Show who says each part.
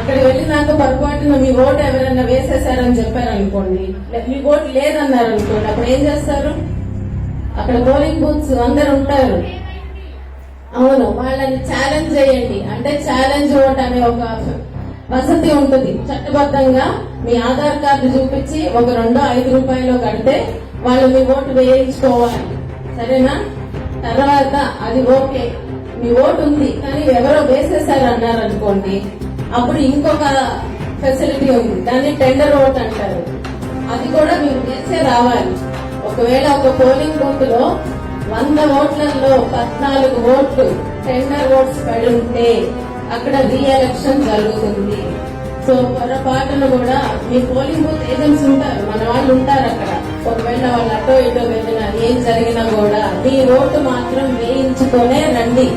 Speaker 1: అక్కడికి వెళ్ళినాక పొరపాటున మీ ఓటు ఎవరైనా వేసేసారని చెప్పారనుకోండి, మీ ఓటు లేదన్నారు అనుకోండి, అప్పుడు ఏం చేస్తారు? అక్కడ పోలింగ్ బూత్స్ అందరు ఉంటారు. అవును, వాళ్ళని ఛాలెంజ్ చేయండి. అంటే ఛాలెంజ్ ఓట్ అనే ఒక వసతి ఉంటుంది చట్టబద్ధంగా. మీ ఆధార్ కార్డు చూపించి ఒక 2-5 రూపాయలు కడితే వాళ్ళు మీ ఓటు వేయించుకోవాలి. సరేనా? తర్వాత అది ఓకే, మీ ఓటు ఉంది కానీ ఎవరో వేసేసారు అన్నారు అనుకోండి, అప్పుడు ఇంకొక ఫెసిలిటీ ఉంది, దాన్ని టెండర్ ఓట్ అంటారు. అది కూడా మీరు చేసే రావాలి. ఒకవేళ ఒక పోలింగ్ బూత్ లో 100 ఓట్లలో 14 ఓట్లు టెండర్ ఓట్స్ పడి ఉంటే అక్కడ రీఎలక్షన్ జరుగుతుంది. సో పొరపాటును కూడా మీ పోలింగ్ బూత్ ఏజెంట్స్ ఉంటారు, మన వాళ్ళు ఉంటారు అక్కడ. ఒకవేళ వాళ్ళు అటో ఇటో వెళ్ళినా ఏం జరిగినా కూడా మీ ఓటు మాత్రం వేయించుకొనే రండి.